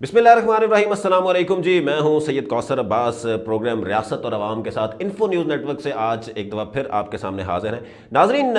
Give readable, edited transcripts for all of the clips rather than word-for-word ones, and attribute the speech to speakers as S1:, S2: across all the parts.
S1: बिस्मिल्लाहिर्रहमानिर्रहीम, अस्सलाम वालेकुम जी। मैं हूं सैयद कौसर अब्बास। प्रोग्राम रियासत और आवाम के साथ इन्फो न्यूज़ नेटवर्क से आज एक दफ़ा फिर आपके सामने हाजिर हैं। नाजरीन,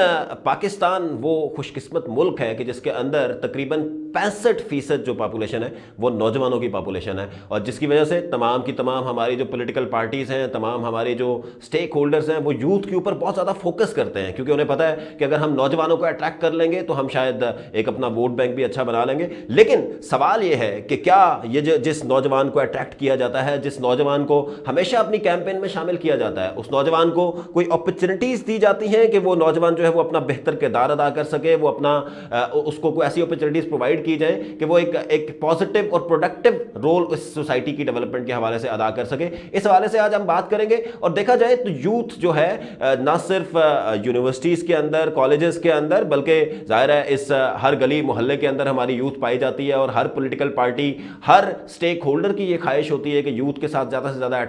S1: पाकिस्तान वो खुशकिस्मत मुल्क है कि जिसके अंदर तकरीबन 65% जो पॉपुलेशन है वो नौजवानों की पॉपुलेशन है, और जिसकी वजह से तमाम की तमाम हमारी जो पॉलिटिकल पार्टीज़ हैं, तमाम हमारे जो स्टेक होल्डर्स हैं, वो यूथ के ऊपर बहुत ज़्यादा फोकस करते हैं, क्योंकि उन्हें पता है कि अगर हम नौजवानों को अट्रैक्ट कर लेंगे तो हम शायद एक अपना वोट बैंक भी अच्छा बना लेंगे। लेकिन सवाल ये है कि क्या ये जिस नौजवान को अट्रैक्ट किया जाता है, जिस नौजवान को हमेशा अपनी कैंपेन में शामिल किया जाता है, उस नौजवान को कोई अपॉर्चुनिटीज़ दी जाती हैं कि वो नौजवान जो है वो अपना बेहतर किरदार अदा कर सके, वो अपना उसको कोई ऐसी अपॉर्चुनिटीज़ प्रोवाइड की जाए कि वो एक पॉजिटिव और प्रोडक्टिव रोल इस सोसाइटी की डेवलपमेंट के हवाले से अदा कर सके। इस हवाले से आज हम बात करेंगे। और देखा जाए तो यूथ जो है ना सिर्फ यूनिवर्सिटीज़ के अंदर, कॉलेजेस के अंदर, बल्कि जाहिर है इस हर गली मोहल्ले के अंदर हमारी यूथ पाई जाती है, और हर पॉलिटिकल पार्टी, हर स्टेक होल्डर की ये ख्वाहिश होती है कि यूथ के साथ ज़्यादा से ज़्यादा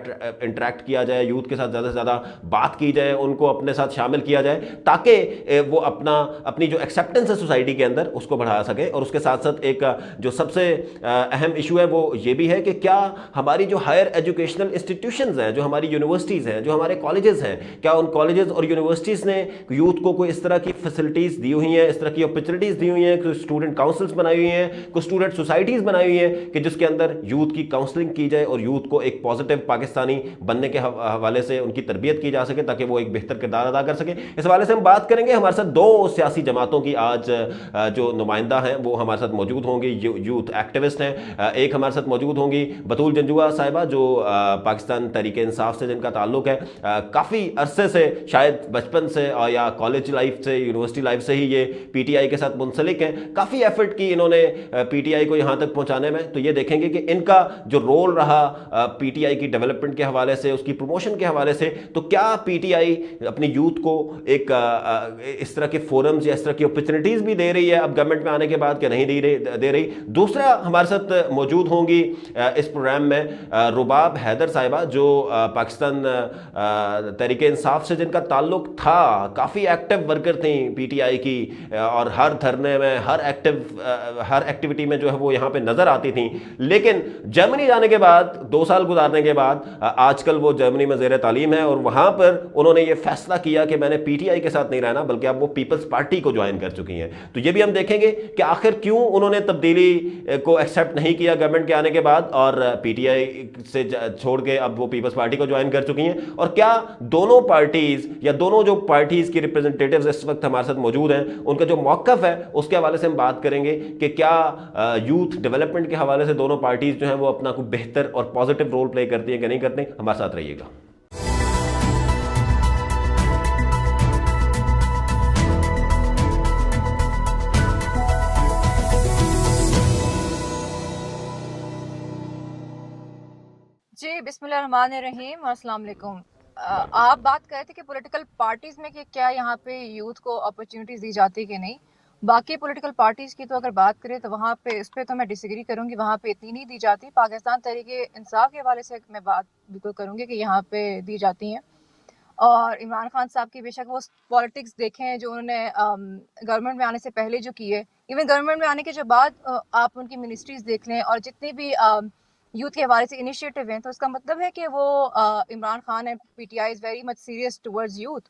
S1: इंटरेक्ट किया जाए, यूथ के साथ ज़्यादा से ज़्यादा बात की जाए, उनको अपने साथ शामिल किया जाए, ताकि वो अपनी जो एक्सेप्टेंस है सोसाइटी के अंदर उसको बढ़ा सके। और उसके साथ साथ एक जो सबसे अहम इशू है वो ये भी है कि क्या हमारी जो हायर एजुकेशनल इंस्टीट्यूशंस हैं, जो हमारी यूनिवर्सिटीज़ हैं, जो हमारे कॉलेजेस हैं, क्या उन कॉलेजेस और यूनिवर्सिटीज़ ने यूथ को कोई इस तरह की फैसिलिटीज़ दी हुई हैं, इस तरह की अपॉर्चुनिटीज़ दी हुई हैं, कुछ स्टूडेंट काउंसिल्स बनाई हुई हैं, कुछ स्टूडेंट सोसाइटीज़ बनाई हुई हैं कि जिसके अंदर यूथ की काउंसलिंग की जाए और यूथ को एक पॉजिटिव पाकिस्तानी बनने के हवाले से उनकी तरबियत की जा सके, ताकि वो एक बेहतर किरदार अदा कर सके। इस हवाले से हम बात करेंगे। हमारे साथ दो सियासी जमातों की आज जो नुमाइंदा हैं वो हमारे साथ मौजूद होंगी, यूथ एक्टिविस्ट हैं। एक हमारे साथ मौजूद होंगी बतूल जंजुआ साहिबा, जो पाकिस्तान तहरीक इंसाफ से जिनका ताल्लुक है। काफ़ी अरसे से, शायद बचपन से या कॉलेज लाइफ से, यूनिवर्सिटी लाइफ से ही ये पीटीआई के साथ मुंसलिक हैं। काफ़ी एफर्ट की इन्होंने पीटीआई को यहाँ तक पहुँचाने में। तो ये देखेंगे कि इनका जो रोल रहा पीटीआई की डेवलपमेंट के हवाले से, उसकी प्रमोशन के हवाले से, तो क्या पीटीआई अपनी यूथ को एक इस तरह के फोरम्स या इस तरह की अपॉर्चुनिटीज़ भी दे रही है अब गवर्नमेंट में आने के बाद, क्या नहीं दे रही। दूसरा हमारे साथ मौजूद होंगी इस प्रोग्राम में रुबाब हैदर साहिबा, जो पाकिस्तान तहरीक इंसाफ से जिनका ताल्लुक था, काफ़ी एक्टिव वर्कर थी पीटीआई की, और हर धरने में, हर एक्टिविटी में जो है वो यहाँ पे नज़र आती थी। लेकिन जर्मनी जाने के बाद, 2 साल गुजारने के बाद, आजकल वो जर्मनी में ज़ेर तालीम है, और वहाँ पर उन्होंने ये फैसला किया कि मैंने पीटीआई के साथ नहीं रहना, बल्कि अब वो पीपल्स पार्टी को ज्वाइन कर चुकी हैं। तो ये भी हम देखेंगे कि आखिर क्यों उन्होंने तब्दीली को एक्सेप्ट नहीं किया गवर्नमेंट के आने के बाद, और पीटीआई से छोड़ के अब वो पीपल्स पार्टी को ज्वाइन कर चुकी हैं। और क्या दोनों पार्टीज या दोनों जो पार्टीज की रिप्रेजेंटेटिव्स इस वक्त हमारे साथ मौजूद हैं, उनका जो मौक़िफ़ है उसके हवाले से हम बात करेंगे कि क्या यूथ डेवलपमेंट के हवाले से दोनों पार्टीज जो हैं वो अपना कोई बेहतर और पॉजिटिव रोल प्ले करती हैं कि नहीं करती। हमारे साथ रहिएगा।
S2: जी, बिस्मिल्लाहिर्रहमानिर्रहीम और अस्सलाम वालेकुम। आप बात कर रहे थे कि पॉलिटिकल पार्टीज़ में कि क्या यहाँ पे यूथ को अपॉर्चुनिटीज़ दी जाती है कि नहीं। बाकी पॉलिटिकल पार्टीज़ की तो अगर बात करें तो वहाँ पे इस पे तो मैं डिसएग्री करूँगी, वहाँ पे इतनी नहीं दी जाती। पाकिस्तान तहरीक-ए-इंसाफ के हवाले से मैं बात बिल्कुल करूँगी कि यहाँ पे दी जाती हैं। और इमरान खान साहब की बेशक वो पॉलिटिक्स देखें जो उन्होंने गवर्नमेंट में आने से पहले जो किए, इवन गवर्नमेंट में आने के जो बाद आप उनकी मिनिस्ट्रीज़ देख लें और जितनी भी यूथ के हवाले से इनिशिएटिव हैं, तो इसका मतलब है कि वो Imran Khan and PTI is very much serious towards youth,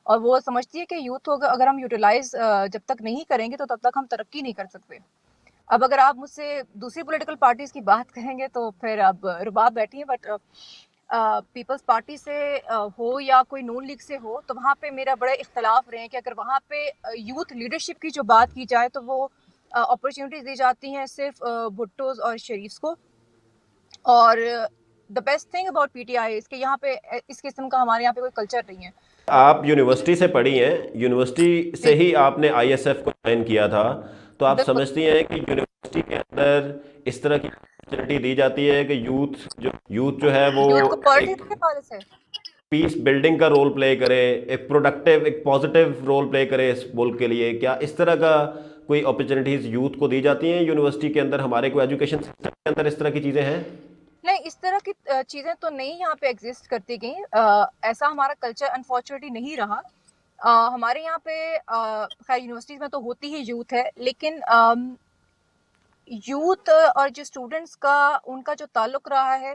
S2: और वो समझती है कि यूथ को अगर हम यूटिलाइज़ जब तक नहीं करेंगे तो तब तक हम तरक्की नहीं कर सकते। अब अगर आप मुझसे दूसरी पॉलिटिकल पार्टीज़ की बात करेंगे तो फिर अब रुबाब बैठी हैं, बट पीपल्स पार्टी से हो या कोई नून लीग से हो, तो वहाँ पे मेरा बड़े इख्तलाफ रहे हैं कि अगर वहाँ पे यूथ लीडरशिप की जो बात की जाए तो वो अपॉर्चुनिटीज़ दी जाती हैं सिर्फ भुट्टोज़ और शरीफ्स को। और the best thing about PTI इसके यहाँ पे इस किस्म का हमारे यहाँ पे कोई कल्चर नहीं है।
S1: आप यूनिवर्सिटी से पढ़ी हैं, यूनिवर्सिटी से
S2: जी,
S1: ही आपने आईएसएफ को ज्वाइन किया था, तो आप
S2: बिल्कुल।
S1: समझती हैं कि यूनिवर्सिटी के अंदर इस तरह की अपॉर्चुनिटी दी जाती है कि यूथ जो है वो
S2: यूथ को पॉलिटिक्स
S1: एक
S2: के हवाले से
S1: पीस बिल्डिंग का रोल प्ले करे, एक प्रोडक्टिव, एक पॉजिटिव रोल प्ले करे इस मुल्क के लिए। क्या इस तरह का कोई अपॉर्चुनिटीज़ यूथ को दी जाती हैं यूनिवर्सिटी के अंदर, हमारे कोई एजुकेशन सिस्टम के अंदर इस तरह की चीज़ें हैं?
S2: नहीं, इस तरह की चीज़ें तो नहीं यहाँ पे एग्जिस्ट करती गई। ऐसा हमारा कल्चर अनफॉर्चुनेटली नहीं रहा। हमारे यहाँ पे खैर यूनिवर्सिटीज़ में तो होती ही यूथ है, लेकिन यूथ और जो स्टूडेंट्स का उनका जो ताल्लुक रहा है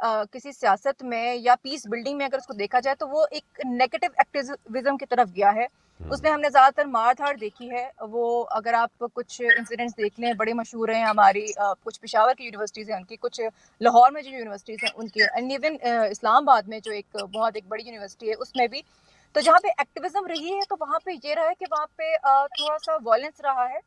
S2: किसी सियासत में या पीस बिल्डिंग में, अगर उसको देखा जाए तो वो एक नेगेटिव एक्टिविज्म की तरफ गया है। उसमें हमने ज़्यादातर मार धाड़ देखी है। वो अगर आप कुछ इंसिडेंट्स देख लें, बड़े मशहूर हैं हमारी, कुछ पेशावर की यूनिवर्सिटीज़ हैं उनकी, कुछ लाहौर में जो यूनिवर्सिटीज़ हैं उनकी, एंड इवन इस्लामाबाद में जो एक बहुत एक बड़ी यूनिवर्सिटी है उसमें भी। तो जहाँ पे एक्टिविज्म रही है तो वहाँ पे ये रहा है कि वहाँ पे थोड़ा सा वायलेंस रहा है।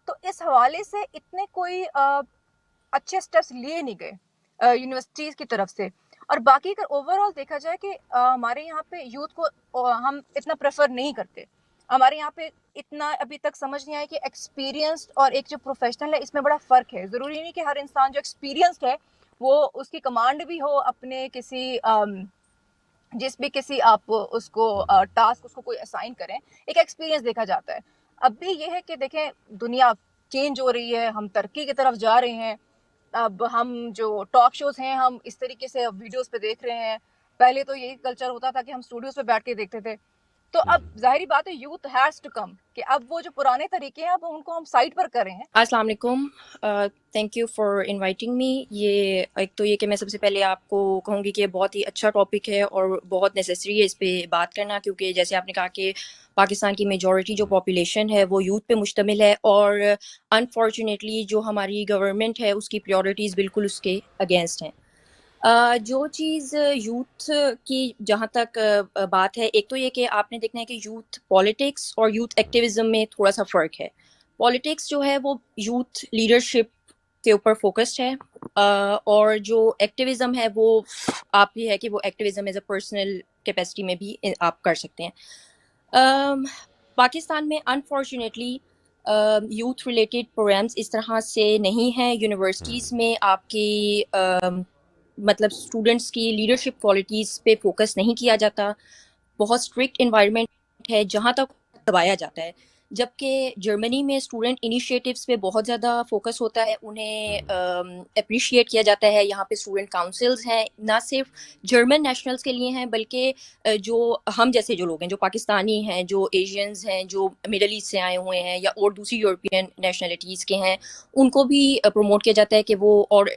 S2: तो इस हवाले से इतने कोई अच्छे स्टेप्स लिए नहीं गए यूनिवर्सिटीज की तरफ से। और बाकी अगर ओवरऑल देखा जाए कि हमारे यहाँ पे यूथ को हम इतना प्रेफर नहीं करते। हमारे यहाँ पे इतना अभी तक समझ नहीं आया कि एक्सपीरियंस्ड और एक जो प्रोफेशनल है इसमें बड़ा फ़र्क है। ज़रूरी नहीं कि हर इंसान जो एक्सपीरियंस्ड है वो उसकी कमांड भी हो अपने किसी जिस भी किसी आप उसको टास्क उसको कोई असाइन करें, एक एक्सपीरियंस देखा जाता है। अब भी ये है कि देखें दुनिया चेंज हो रही है, हम तरक्की की तरफ जा रहे हैं। अब हम जो टॉक शोज़ हैं हम इस तरीके से अब वीडियोस पे देख रहे हैं। पहले तो यही कल्चर होता था कि हम स्टूडियोज पे बैठ के देखते थे। तो अब ज़ाहिरी बात है यूथ हैज़ टू कम कि अब वो जो पुराने तरीके हैं अब उनको हम साइड पर कर रहे हैं।
S3: अस्सलाम वालेकुम, thank you for inviting me. ये एक तो ये कि मैं सबसे पहले आपको कहूँगी कि ये बहुत ही अच्छा टॉपिक है और बहुत नेसेसरी है इस पे बात करना, क्योंकि जैसे आपने कहा कि पाकिस्तान की मेजॉरिटी जो पॉपुलेशन है वो यूथ पे मुश्तमिल है और अनफॉर्चुनेटली जो हमारी गवर्नमेंट है उसकी प्रायोरिटीज़ बिल्कुल उसके अगेंस्ट हैं। जो चीज़ यूथ की जहाँ तक बात है, एक तो ये कि आपने देखना है कि यूथ पॉलिटिक्स और यूथ एक्टिविज़्म में थोड़ा सा फ़र्क है। पॉलिटिक्स जो है वो यूथ लीडरशिप के ऊपर फोकस्ड है, और जो एक्टिविज़्म है वो आप ये है कि वो activism as a personal capacity में भी आप कर सकते हैं। पाकिस्तान में अनफॉर्चुनेटली यूथ रिलेटेड प्रोग्राम्स इस तरह से नहीं हैं। यूनिवर्सिटीज़ में आपकी मतलब स्टूडेंट्स की लीडरशिप क्वालिटीज़ पे फोकस नहीं किया जाता। बहुत स्ट्रिक्ट एनवायरनमेंट है जहाँ तक दबाया जाता है, जबकि जर्मनी में स्टूडेंट इनिशिएटिव्स पे बहुत ज़्यादा फोकस होता है, उन्हें अप्रिशिएट किया जाता है। यहाँ पे स्टूडेंट काउंसिल्स हैं, ना सिर्फ जर्मन नेशनल्स के लिए हैं बल्कि जो हम जैसे जो लोग हैं, जो पाकिस्तानी हैं, जो एशियंस हैं, जो मिडल ईस्ट से आए हुए हैं या और दूसरी यूरोपियन नेशनलिटीज़ के हैं, उनको भी प्रमोट किया जाता है कि वो और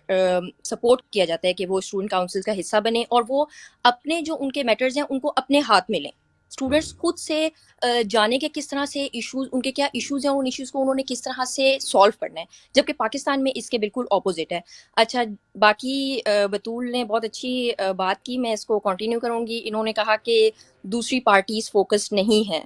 S3: सपोर्ट किया जाता है कि वो स्टूडेंट काउंसिल का हिस्सा बने और वो अपने जो उनके मैटर्स हैं उनको अपने हाथ में लें। स्टूडेंट्स खुद से जाने के किस तरह से इश्यूज, उनके क्या इश्यूज हैं और उन इश्यूज को उन्होंने किस तरह से सॉल्व करना है, जबकि पाकिस्तान में इसके बिल्कुल ऑपोजिट है। अच्छा, बाकी बतूल ने बहुत अच्छी बात की, मैं इसको कंटिन्यू करूंगी। इन्होंने कहा कि दूसरी पार्टीज फोकस्ड नहीं हैं,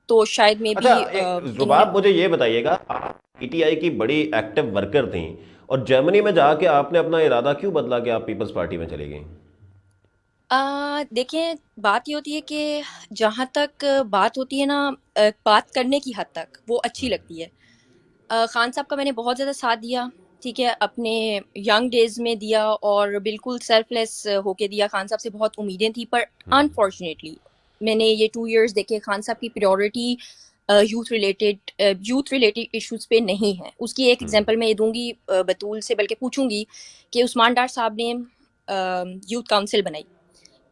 S3: तो शायद में भी
S1: अच्छा जुबाब, मुझे ये बताइएगा, आप पीटीआई की बड़ी एक्टिव वर्कर थी और जर्मनी में जाके आपने अपना इरादा क्यों बदला कि आप पीपल्स पार्टी में चली गई?
S3: देखें, बात ये होती है कि जहाँ तक बात होती है ना, बात करने की हद तक वो अच्छी लगती है। खान साहब का मैंने बहुत ज़्यादा साथ दिया, ठीक है, अपने यंग डेज में दिया और बिल्कुल सेल्फलेस होके दिया। खान साहब से बहुत उम्मीदें थी, पर अनफॉर्चुनेटली मैंने ये 2 इयर्स देखे खान साहब की प्रायोरिटी यूथ रिलेटेड इश्यूज पे नहीं है। उसकी एक एग्जांपल मैं ये दूंगी, बतूल से बल्कि पूछूंगी कि उस्मान डार साहब ने यूथ काउंसिल बनाई,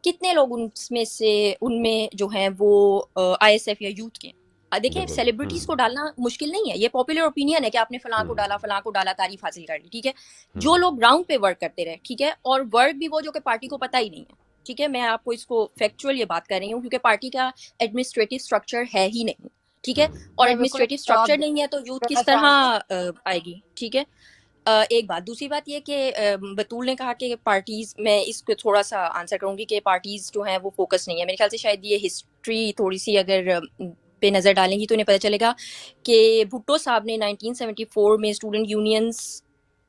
S3: कितने लोग उनमें जो हैं वो आईएसएफ या यूथ के। देखिए, सेलिब्रिटीज को डालना मुश्किल नहीं है, ये पॉपुलर ओपिनियन है कि आपने फलां को डाला, तारीफ हासिल कर ली, ठीक है। जो लोग ग्राउंड पे वर्क करते रहे, ठीक है, और वर्क भी वो जो कि पार्टी को पता ही नहीं है, ठीक है। मैं आपको इसको फैक्चुअल ये बात कर रही हूँ क्योंकि पार्टी का एडमिनिस्ट्रेटिव स्ट्रक्चर है ही नहीं, ठीक है, और एडमिनिस्ट्रेटिव स्ट्रक्चर नहीं है तो यूथ किस तरह आएगी, ठीक है। एक बात, दूसरी बात ये कि बतूल ने कहा कि पार्टीज़, मैं इसको थोड़ा सा आंसर करूँगी कि पार्टीज़ जो हैं वो फोकस नहीं है। मेरे ख्याल से शायद ये हिस्ट्री थोड़ी सी अगर पे नज़र डालेंगी तो उन्हें पता चलेगा कि भुट्टो साहब ने 1974 में स्टूडेंट यूनियंस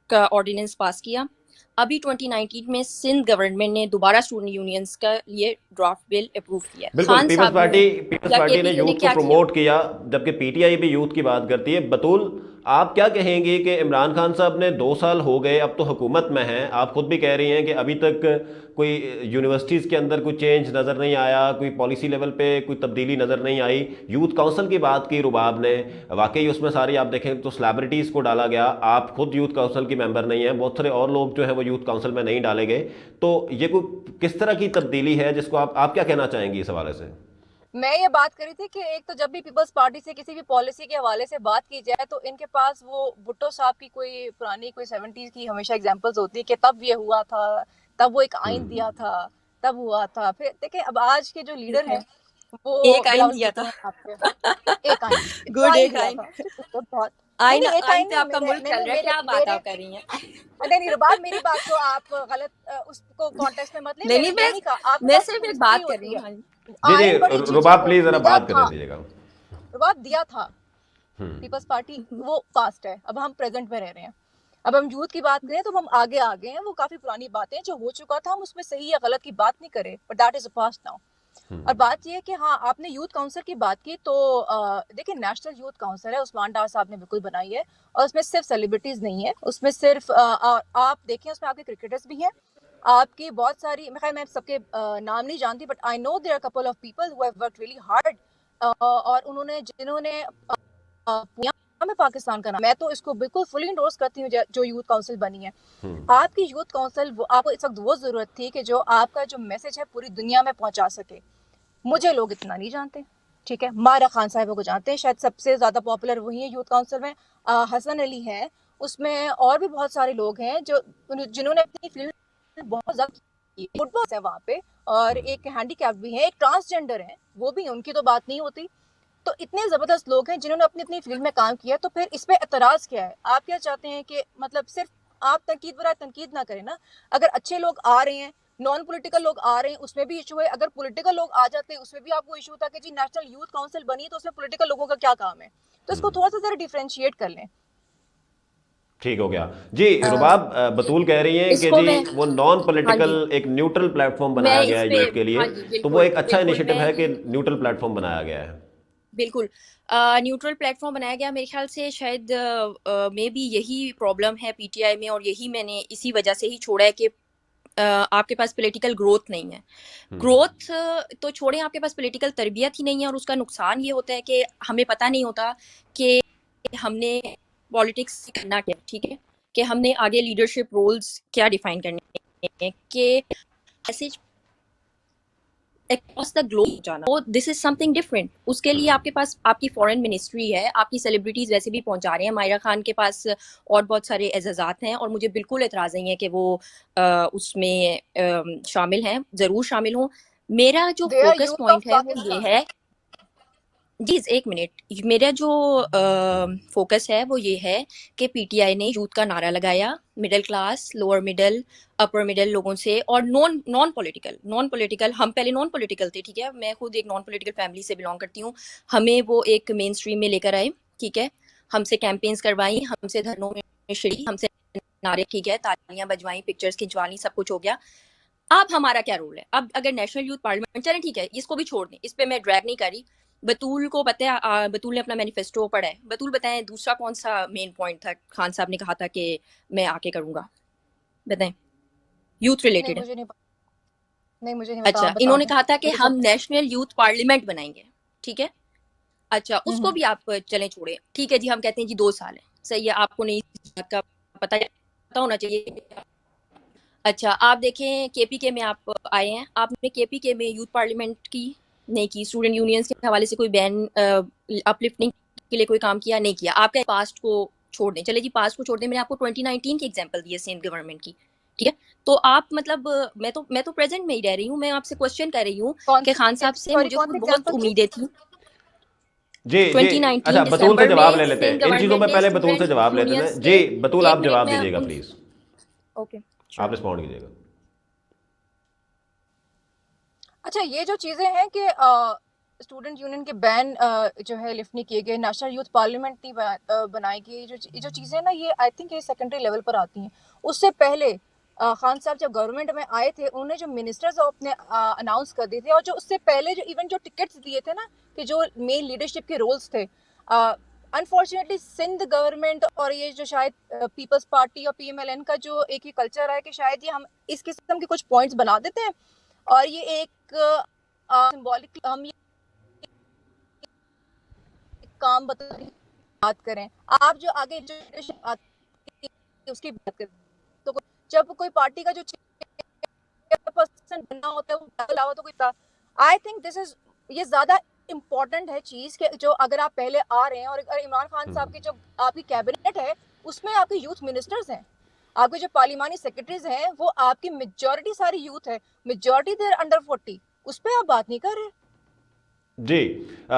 S3: का ऑर्डिनेंस पास किया। अभी 2019 में सिंध गवर्नमेंट ने दोबारा स्टूडेंट यूनियंस का ये ड्राफ्ट बिल अप्रूव किया।
S1: बिल्कुल,
S3: खान
S1: पीपल्स
S3: साहब
S1: पार्टी ने यूथ को प्रमोट किया, जबकि पीटीआई भी यूथ की बात करती है। बतूल, आप क्या कहेंगे कि इमरान खान साहब ने 2 साल हो गए, अब तो हुकूमत में हैं, आप खुद भी कह रही हैं कि अभी तक कोई यूनिवर्सिटीज़ के अंदर कोई चेंज नज़र नहीं आया, कोई पॉलिसी लेवल पे कोई तब्दीली नज़र नहीं आई। यूथ काउंसिल की बात की रुबाब ने, वाकई उसमें सारी आप देखें तो सेलिब्रिटीज़ को डाला गया। आप खुद यूथ काउंसिल की मेंबर नहीं हैं, बहुत सारे और लोग जो हैं वो यूथ काउंसिल में नहीं डाले गए। तो ये कोई किस तरह की तब्दीली है जिसको आप क्या कहना चाहेंगी इस हवाले से?
S2: मैं ये बात कर रही थी कि एक तो जब भी पीपल्स पार्टी से किसी भी पॉलिसी के हवाले से बात की जाए तो इनके पास वो भुट्टो साहब की कोई पुरानी कोई 70s की हमेशा एग्जांपल्स होती है कि तब ये हुआ था, तब वो एक आइन दिया था, तब हुआ था। फिर देखिए अब आज के जो लीडर हैं वो
S3: एक आइन
S2: बिलावल
S3: दिया
S2: भुट्टो
S3: था।
S2: हैं आपके। एक आइन,
S3: गुड, एक
S2: दिया
S3: आइन।
S2: था, ठीक है, तो बहुत नहीं
S3: आइन
S2: नहीं, एक
S3: आइन
S2: आइन
S3: पे
S2: नहीं,
S3: आपका
S2: मेरे
S3: मुल्क
S2: नहीं
S3: चल
S2: नहीं
S3: रहा है,
S2: मेरे
S3: क्या बात
S2: मेरे
S3: आप कर रही हैं?
S2: नहीं नहीं रुबाब, मेरी बात को आप गलत उसको कॉन्टेक्स्ट में मत ले।
S3: नहीं
S2: मैंने
S3: नहीं,
S2: ये नहीं कहा, आपके
S3: मैं
S2: पास
S3: सिर्फ एक
S2: हिस्ट्री
S3: बात कर रही
S2: होती
S3: हूँ।
S2: है।
S3: हाँ जी।
S1: जी जी,
S2: आइन बड़ी झिझक
S1: रुबाब प्लीज
S2: होती
S1: जरा
S2: है दिया
S1: बात करने
S2: था,
S1: दीजिएगा।
S2: रुबाब दिया था। पीपल्स पार्टी वो पास्ट है, अब हम प्रेजेंट में रह रहे हैं। अब हम यूथ की बात करें तो हम आगे आ गए हैं, वो काफी पुरानी बातें जो हो चुका था हम उसमें सही या गलत की बात नहीं करें, but that is past now. और बात ये है कि हाँ, आपने यूथ काउंसिल की बात की तो देखिए नेशनल यूथ काउंसिल है, उस्मान डार साहब ने बिल्कुल बनाई है, और उसमें सिर्फ सेलिब्रिटीज नहीं है, उसमें सिर्फ आप देखें उसमें आपके क्रिकेटर्स भी हैं, आपकी बहुत सारी, मैं सबके नाम नहीं जानती, but I know there are couple of people who have worked really hard, और उन्होंने जिन्होंने पूरा में पाकिस्तान का नाम, मैं तो इसको बिल्कुल फुली इंडोर्स करती हूँ जो यूथ काउंसिल बनी है। आपकी यूथ काउंसिल आपको इस वक्त वो जरूरत थी कि जो आपका जो मैसेज है पूरी दुनिया में पहुंचा सके। मुझे लोग इतना नहीं जानते, ठीक है, मायरा खान साहिबा को जानते हैं, शायद सबसे ज्यादा पॉपुलर वही है यूथ काउंसिल में। हसन अली है उसमें, और भी बहुत सारे लोग हैं जो जिन्होंने अपनी फील्ड बहुत ज्यादा की। फुटबॉल है वहाँ पे, और एक हैंडीकैप भी है, एक ट्रांसजेंडर है, वो भी, उनकी तो बात नहीं होती। तो इतने जबरदस्त लोग हैं जिन्होंने अपनी अपनी फील्ड में काम किया, तो फिर इस पे एतराज क्या है? आप क्या चाहते हैं कि मतलब सिर्फ आप तनकीद बराए तनकीद ना करें ना। अगर अच्छे लोग आ रहे हैं, नॉन पॉलिटिकल लोग आ रहे हैं, उसमें भी इशू है। अगर पॉलिटिकल लोग आ जाते हैं उसमें भी आपको इशू था कि जी नेशनल यूथ काउंसिल बनी तो उसमें पॉलिटिकल लोगों का क्या काम है। तो इसको थोड़ा सा जरा डिफ्रेंशिएट कर लें।
S1: ठीक हो गया जी।
S3: अ,
S1: रुबाब, बतूल कह रही हैं कि
S3: इसको
S1: जी
S3: मैं,
S1: वो नॉन
S3: हाँ
S1: पॉलिटिकल
S3: जी,
S1: एक न्यूट्रल प्लेटफॉर्म
S3: मैं
S1: बनाया गया
S3: इस
S1: है
S3: पे,
S1: यूथ के लिए,
S3: हाँ जी,
S1: तो वो
S3: बिल्कुल
S1: एक अच्छा
S3: बिल्कुल,
S1: इनिशिएटिव
S3: मैं
S1: है कि न्यूट्रल प्लेटफॉर्म बनाया गया है।
S3: बिल्कुल न्यूट्रल प्लेटफॉर्म बनाया गया। मेरे ख्याल से शायद मे बी यही प्रॉब्लम है पीटीआई में, और यही मैंने इसी वजह से ही छोड़ा है कि आपके पास पॉलिटिकल ग्रोथ नहीं है। ग्रोथ तो छोड़ें, आपके पास पॉलिटिकल तरबियत ही नहीं है, और उसका नुकसान ये होता है कि हमें पता नहीं होता कि हमने पॉलिटिक्स करना क्या है, ठीक है, कि हमने आगे लीडरशिप रोल्स क्या डिफाइन करने हैं, कि मैसेज अक्रॉस द ग्लोब जाना, तो दिस इज समथिंग डिफरेंट। उसके लिए आपके पास आपकी फॉरेन मिनिस्ट्री है, आपकी सेलिब्रिटीज वैसे भी पहुंचा रहे हैं, मायरा खान के पास और बहुत सारे एजाजात हैं, और मुझे बिल्कुल एतराज़ नहीं है कि वो उसमें शामिल हैं, ज़रूर शामिल हों। मेरा जो
S2: they are
S3: focus
S2: youth of
S3: point है वो ये
S2: पाकिस्तान।
S3: है, जी एक मिनट, मेरा जो फोकस है वो ये है कि पीटीआई ने यूथ का नारा लगाया, middle class, lower middle, upper middle लोगों से, और नॉन पॉलिटिकल, हम पहले नॉन पॉलिटिकल थे, ठीक है, मैं खुद एक नॉन पॉलिटिकल फैमिली से बिलोंग करती हूँ, हमें वो एक मेन स्ट्रीम में लेकर आए, ठीक है, हमसे कैंपेन्स करवाई, हमसे धरनों में शिरकत, हमसे नारे, ठीक है, तालियां बजवाई, पिक्चर्स खिंचवा ली, सब कुछ हो गया। अब हमारा क्या रोल है? अब अगर नेशनल यूथ पार्लियामेंट, चलें ठीक है, इसको भी छोड़ दें, इस पे मैं ड्रैग नहीं कर रही। बतूल को पता है, बतूल ने अपना मैनिफेस्टो पढ़ा है, बतूल बताएं दूसरा कौन सा मेन पॉइंट था? खान साहब ने कहा था कि मैं आके करूंगा, बताएं, यूथ
S2: नहीं
S3: रिलेटेड है।
S2: मुझे नहीं, नहीं मुझे नहीं पता,
S3: अच्छा,
S2: आप बता
S3: इन्होंने
S2: दें
S3: कहा था कि
S2: मुझे
S3: हम
S2: थोड़ा।
S3: नेशनल यूथ पार्लियामेंट बनाएंगे, ठीक है। अच्छा, उसको भी आप चलें छोड़े, ठीक है जी, हम कहते हैं जी 2 साल है, सही है, आपको नहीं इस बात का पता होना चाहिए। अच्छा, आप देखें केपीके में आप आए हैं, आपने केपीके में यूथ पार्लियामेंट की नहीं की, स्टूडेंट यूनियंस के हवाले से कोई बैन अपलिफ्टिंग के लिए कोई काम किया नहीं किया। आपका पास्ट को छोड़ दें, चले जी पास्ट को छोड़ दें, मैंने आपको 2019 की एग्जांपल दी है सेम गवर्नमेंट की, ठीक है। तो आप मतलब मैं तो प्रेजेंट में ही रह रही हूँ, मैं आपसे क्वेश्चन कर रही हूँ
S2: कौन
S3: कि
S2: सी,
S3: खान साहब से
S2: सॉरी
S3: मुझे
S2: कौन सी
S3: खुद बहुत
S2: एग्जांपल थी?
S3: उम्मीदें थी।
S1: जी जी। अच्छा,
S3: 2019
S1: बतूल से
S3: दिसंबर
S1: जवाब
S3: में
S1: ले लेते
S3: सेम
S1: हैं इन चीज़ों
S3: गवर्नमेंट
S1: में,
S3: ने
S1: पहले बतूल से
S3: स्टूडेंट
S1: जवाब लेते हैं
S3: यूनियंस
S1: जी।
S3: पे,
S1: बतूल
S3: एक
S1: आप
S3: मिनट
S1: जवाब
S3: में
S1: दीजिएगा
S3: उन,
S1: प्लीज़,
S3: ओके
S1: आप
S3: श्योर।
S1: रिस्पॉन्ड कीजिएगा।
S2: अच्छा, ये जो चीजें हैं कि स्टूडेंट यूनियन के बैन जो है लिफ्ट नहीं किए गए, नेशनल यूथ पार्लियामेंट नहीं बनाई गई, ये जो चीजें ना, ये आई थिंक ये सेकेंडरी लेवल पर आती हैं। उससे पहले खान साहब जब गवर्नमेंट में आए थे, उन्होंने जो मिनिस्टर्स अपने अनाउंस कर दिए थे, और जो उससे पहले जो इवन जो टिकट्स दिए थे ना, कि जो मेन लीडरशिप के रोल्स थे, अनफॉर्चुनेटली सिंध गवर्नमेंट और ये जो शायद पीपल्स पार्टी और पीएमएलएन का जो एक ही कल्चर है कि शायद ये हम इस किस्म के कुछ पॉइंट्स बना देते हैं, और ये एक सिंबॉलिक हम ये काम बात करें। आप जो आगे जो आती है उसकी बात करें, तो जब कोई पार्टी का जो चेयरपर्सन बनना होता है वो अलावा तो कोई, आई थिंक दिस इज ये ज्यादा इम्पोर्टेंट है चीज के जो अगर आप पहले आ रहे हैं और अगर इमरान खान साहब की जो आपकी कैबिनेट है उसमें आपके यूथ मिनिस्टर्स हैं, आपके जो पार्लिमानी सेक्रेटरीज हैं वो आपकी मेजॉरिटी सारी यूथ है, मेजॉरिटी देर अंडर 40, उस पर आप बात नहीं कर रहे।
S1: जी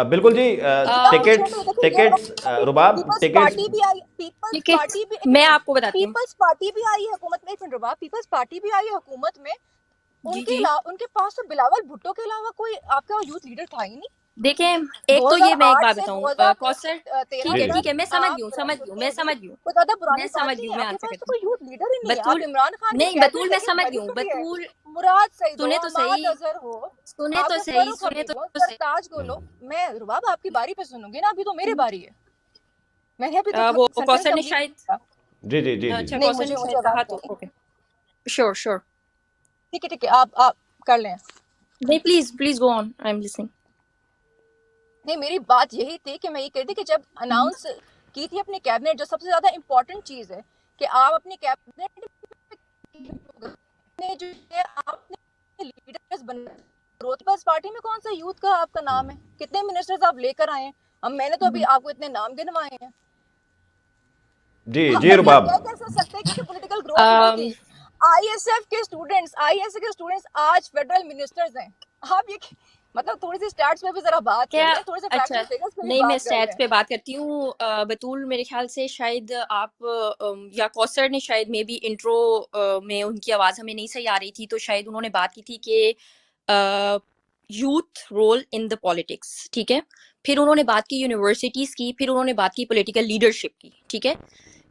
S1: बिल्कुल जी। टिकट्स टिकट्स रुबाब
S2: पीपल्स
S1: टिकट्स
S2: पार्टी भी आई, पीपल्स
S3: ठीक है,
S2: पार्टी भी,
S3: मैं आपको बताती हूँ।
S2: पीपल्स पार्टी भी आई है हुकूमत में, एक मिनट रुबाब, पीपल्स पार्टी भी आई है हुकूमत में,
S3: जी
S2: उनके
S3: जी
S2: अलावा उनके पास तो बिलावल भुट्टो के अलावा कोई आपका यूथ लीडर था ही नहीं।
S3: देखें, एक तो ये मैं एक
S2: 2008
S3: बात
S2: से
S3: बताऊं,
S2: 2013
S3: कौसर, ठीक
S1: जी
S3: है
S2: तक
S3: ठीक है, मैं समझ
S2: आप
S3: गई हूँ, समझ गई हूँ, मैं
S2: सुनिए जी,
S3: समझ गई हूँ,
S2: कोई ज्यादा पुरानी
S3: मैं
S2: बात
S3: समझ
S2: नहीं
S3: गई
S2: है,
S3: हूँ, मैं
S2: आपके
S3: आंसर
S2: पास तो
S3: करती
S2: कोई यूथ लीडर ही
S3: हूँ।
S2: नहीं है। आप
S3: बतूल,
S2: इमरान खान की
S3: नहीं बतूल
S2: कैबिनेट
S3: मैं
S2: देखें,
S3: समझ गई
S2: बड़ी
S3: हूँ,
S2: छोटी है,
S3: बतूल
S2: मुराद सईद हो,
S3: सुने तो
S2: हमाद
S3: सही,
S2: अजहर हो,
S3: सुने तो
S2: आपके
S3: सही,
S2: फरूक
S3: सुने
S2: हमीद
S3: तो
S2: हो,
S3: सही।
S2: सरताज गोलो। मैं रुबाब आपकी बारी पे सुनूंगी ना, अभी तो मेरी बारी है, मैंने अभी तो
S3: वो
S2: सेंटेंस
S3: कौसर ने
S2: कंप्लीट
S3: शायद,
S2: किया।
S1: जी जी जी जी
S3: अच्छा
S2: नहीं,
S3: कौसर
S2: मुझे
S3: ने
S2: मुझे
S3: शायद
S2: आवाज
S3: कहा,
S2: नहीं
S3: तो
S2: आ रही।
S3: ओके, श्योर श्योर,
S2: ठीक है, आप कर लें।
S3: नहीं please please go on, I am listening.
S2: नहीं, मेरी बात यही थी कि मैं ये कह रही थी कि जब अनाउंस की थी अपनी कैबिनेट, जो सबसे ज्यादा इम्पोर्टेंट चीज है कि आप अपनी कैबिनेट में जो है आपने लीडर्स बना, पीपल्स पार्टी में कौन सा यूथ का आपका नाम है, कितने मिनिस्टर्स आप लेकर आए हैं? अब मैंने तो अभी आपको इतने नाम गिनवाए हैं।
S1: जी जी
S2: मतलब ये आप
S1: रुबाब।
S2: कह कैसे सकते हैं कि पॉलिटिकल ग्रोथ नहीं थी? आईएसएफ के स्टूडेंट्स आज फेडरल मिनिस्टर्स हैं। आप ये मतलब थोड़ी सी स्टैट्स पे भी जरा बात कर
S3: क्या,
S2: लें, थोड़े से
S3: अच्छा,
S2: फैक्चुअल फिगर्स पे भी
S3: नहीं मैं
S2: बात कर
S3: स्टैट्स
S2: लें।
S3: पे बात करती हूँ। बतूल मेरे ख्याल से शायद आप या कौसर ने शायद मे बी इंट्रो में उनकी आवाज़ हमें नहीं सही आ रही थी, तो शायद उन्होंने बात की थी कि youth role in the politics, ठीक है। फिर उन्होंने बात की यूनिवर्सिटीज़ की, फिर उन्होंने बात की पॉलिटिकल लीडरशिप की, ठीक है।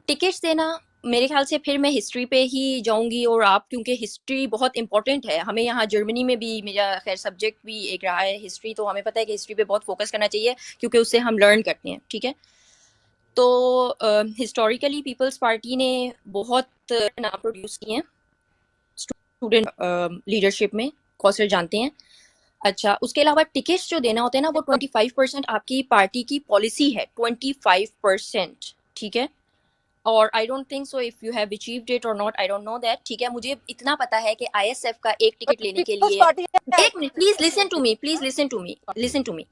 S3: टिकट्स देना, मेरे ख्याल से फिर मैं हिस्ट्री पे ही जाऊंगी, और आप क्योंकि हिस्ट्री बहुत इंपॉर्टेंट है हमें यहाँ जर्मनी में भी, मेरा खैर सब्जेक्ट भी एक रहा है हिस्ट्री, तो हमें पता है कि हिस्ट्री पे बहुत फोकस करना चाहिए क्योंकि उससे हम लर्न करते हैं, ठीक है। तो हिस्टोरिकली पीपल्स पार्टी ने बहुत नाम प्रोड्यूस किए हैं स्टूडेंट लीडरशिप में, कौशल जानते हैं। अच्छा, उसके अलावा टिकट्स जो देना होता है ना, वो 25% आपकी पार्टी की पॉलिसी है, 25%, ठीक है। और I don't think so if you have achieved it और not, I don't know that, ठीक है। मुझे इतना पता है कि आईएसएफ का एक टिकट लेने के
S2: पीपल्स
S3: लिए,
S2: पार्टी है,
S3: एक minute please listen to me, please listen to me, listen to me,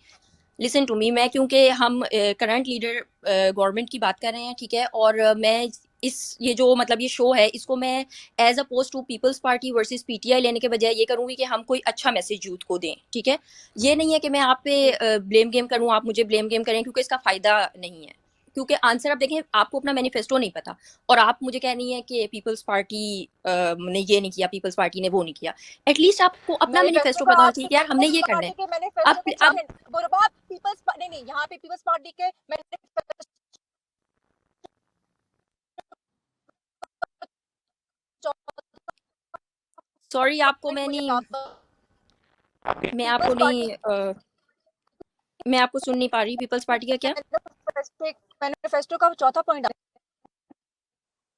S3: listen to me. मैं क्योंकि हम करंट लीडर गवर्नमेंट की बात कर रहे हैं, ठीक है, और मैं इस ये जो मतलब ये शो है इसको मैं as oppose to People's party versus PTI लेने के बजाय ये करूंगी कि हम कोई अच्छा मैसेज यूथ को दें, ठीक है। ये नहीं है कि मैं आप पे ब्लेम गेम करूं, आप मुझे ब्लेम गेम करें, क्योंकि इसका फायदा नहीं है। क्योंकि आंसर आप देखें, आपको अपना मैनिफेस्टो नहीं पता और आप मुझे कह रही हैं कि पीपल्स पार्टी ने ये नहीं किया, पीपल्स पार्टी ने वो नहीं किया। एटलीस्ट आपको अपना
S2: मैनिफेस्टो
S3: मैनिफेस्टो
S2: का
S3: पता होना
S2: आप
S3: चाहिए कि यार हमने
S2: पीपल्स
S3: ये करना
S2: पार्टी
S3: है।
S2: के मैनिफेस्टो के
S3: अब
S2: बुरबाब पीपल्स नहीं नहीं, यहाँ पे पीपल्स पार्टी के मैनिफेस्टो
S3: सॉरी, आपको मैं
S2: मुझे
S3: नहीं,
S2: काम,
S3: मैं आपको
S2: पीपल्स पार्टी
S3: नहीं मैं आपको सुन नहीं पा रही। पीपल्स पार्टी का क्या?
S2: मैनिफेस्टो का चौथा पॉइंट,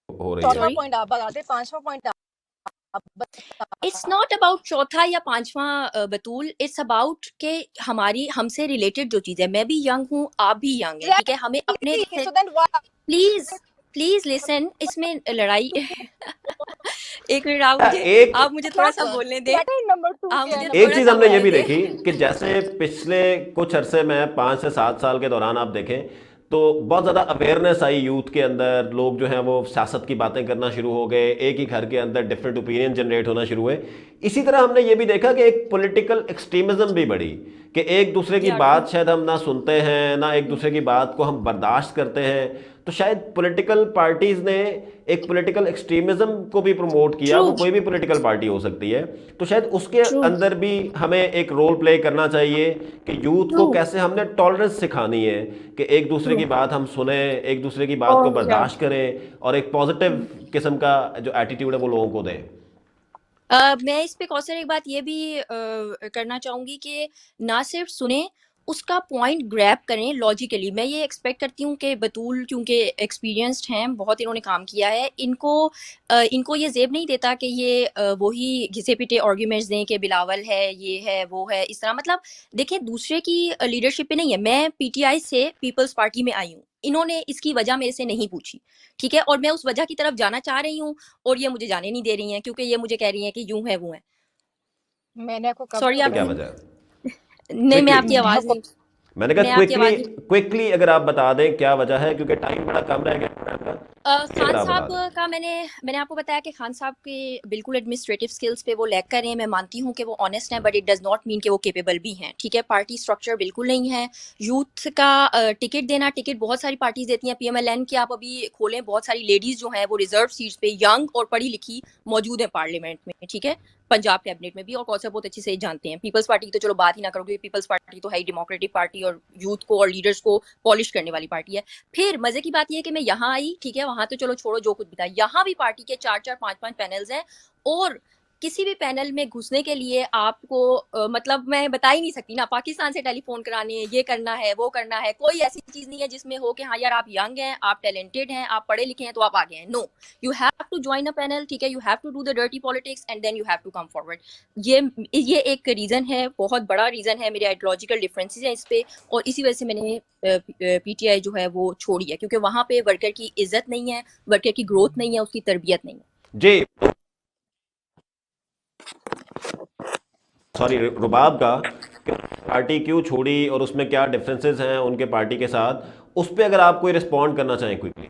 S1: हो रही है।
S2: चौथा
S3: सॉरी,
S2: पॉइंट आप बताते, पांचवा पॉइंट आप
S3: इट्स नॉट अबाउट चौथा या पांचवा बतूल, इट्स अबाउट के हमारी हमसे रिलेटेड जो चीज़ है। मैं भी यंग हूँ, आप भी यंग हैं, ठीक है। हमें अपने
S2: एग्जैक्टली,
S3: से,
S2: so then
S3: please please listen, इसमें लड़ाई एक मिनट,
S1: एक
S3: आप मुझे थोड़ा सा बोलने दें,
S2: नंबर 2
S3: आप
S2: पे है,
S3: मुझे
S1: एक
S3: थोड़ा
S1: चीज
S3: सा
S1: हमने ये
S3: बोलने
S1: भी
S3: दें।
S1: देखी कि जैसे पिछले कुछ अरसे में 5 से 7 साल के दौरान आप देखें तो बहुत ज़्यादा अवेयरनेस आई यूथ के अंदर। लोग जो हैं वो सियासत की बातें करना शुरू हो गए, एक ही घर के अंदर डिफरेंट ओपिनियन जनरेट होना शुरू हुए। इसी तरह हमने ये भी देखा कि एक पॉलिटिकल एक्सट्रीमिज्म भी बढ़ी कि एक दूसरे की
S3: या ट्रू,
S1: बात शायद हम ना सुनते हैं ना एक दूसरे की बात को हम बर्दाश्त करते हैं। तो शायद पॉलिटिकल पार्टीज ने एक पॉलिटिकल एक्सट्रीमिज्म को भी प्रमोट किया।
S3: ट्रू,
S1: वो कोई भी पॉलिटिकल पार्टी हो सकती है, तो शायद उसके
S3: ट्रू,
S1: अंदर भी हमें एक रोल प्ले करना चाहिए कि यूथ
S3: ट्रू,
S1: को कैसे हमने टॉलरेंस सिखानी है कि एक दूसरे
S3: ट्रू,
S1: की बात हम सुने, एक दूसरे की बात को
S3: और या
S1: बर्दाश्त करें और एक पॉजिटिव किस्म का जो एटीट्यूड है वो लोगों को दें।
S3: मैं इस पे कौसर एक बात ये भी करना चाहूंगी कि ना सिर्फ सुने, उसका पॉइंट ग्रैब करें लॉजिकली। मैं ये एक्सपेक्ट करती हूँ कि बतूल क्योंकि एक्सपीरियंस्ड हैं, बहुत इन्होंने काम किया है, इनको ये जेब नहीं देता कि ये वही घिसे पिटे आर्ग्यूमेंट्स दें कि बिलावल है, ये है, वो है, इस तरह। मतलब देखिए, दूसरे की लीडरशिप पे नहीं है। मैं पीटीआई से पीपल्स पार्टी में आई हूँ, इन्होंने इसकी वजह मेरे से नहीं पूछी, ठीक है, और मैं उस वजह की तरफ जाना चाह रही हूँ और ये मुझे जाने नहीं दे रही हैं, क्योंकि ये मुझे कह रही हैं कि यूं है वो है।
S2: मैंने आपको कब
S3: सॉरी, आप
S1: क्या
S3: बोलिए।
S1: वजह है?
S3: नहीं, मैं आपकी
S1: क्विकली,
S3: आवाज़ नहीं
S1: मैंने
S3: मैं
S1: कहा
S3: आपकी
S1: क्विकली,
S3: आवाज़ नहीं
S1: क्विकली अगर आप बता दें क्या वजह है, क्योंकि टाइम बड़ा कम रह गया प्रोग्राम का, क्विकली अगर
S3: खान
S1: आप बता
S3: साहब
S1: दें।
S3: का मैंने आपको बताया कि खान साहब के बिल्कुल एडमिनिस्ट्रेटिव स्किल्स पे वो लैग कर रहे हैं। मैं मानती हूँ कि वो ऑनेस्ट हैं, but it does not mean कि वो केपेबल भी हैं। ठीक है, पार्टी स्ट्रक्चर बिल्कुल नहीं है। यूथ का टिकट देना, टिकट बहुत सारी पार्टीज देती हैं। पीएमएलएन की आप अभी खोलें, बहुत सारी लेडीज जो हैं वो रिजर्व सीट्स पे यंग और पढ़ी लिखी मौजूद है पार्लियामेंट में। ठीक है, पंजाब कैबिनेट में भी, और कौन सा बहुत अच्छे से जानते हैं। पीपल्स पार्टी की तो चलो बात ही ना करो, क्योंकि पीपल्स पार्टी तो है डेमोक्रेटिक पार्टी और यूथ को और लीडर्स को पॉलिश करने वाली पार्टी है। फिर मजे की बात यह है कि मैं यहाँ आई, ठीक है, वहां तो चलो छोड़ो जो कुछ भी था, यहाँ भी पार्टी के 4-4 5-5 पैनल्स हैं, और किसी भी पैनल में घुसने के लिए आपको मतलब मैं बता ही नहीं सकती ना, पाकिस्तान से टेलीफोन कराने, ये करना है वो करना है, कोई ऐसी चीज नहीं है जिसमें हो कि हाँ यार आप यंग हैं, आप टैलेंटेड हैं, आप पढ़े लिखे हैं तो आप आगे हैं। No, you have to join a panel, ठीक है, you have to do the dirty politics and then you have to come forward. ये एक रीजन है, बहुत बड़ा रीजन है। मेरे आइडियोलॉजिकल डिफरेंसेस हैं इस पे, और इसी वजह से मैंने पीटीआई जो है वो छोड़ी है, क्योंकि वहां पे वर्कर की इज्जत नहीं है, वर्कर की ग्रोथ नहीं है, उसकी तरबियत नहीं है।
S1: जी, सॉरी, रुबाब का कि पार्टी क्यों छोड़ी और उसमें क्या डिफरेंसेस हैं उनके पार्टी के साथ, उस पर अगर आप कोई रिस्पॉन्ड करना चाहें क्विकली।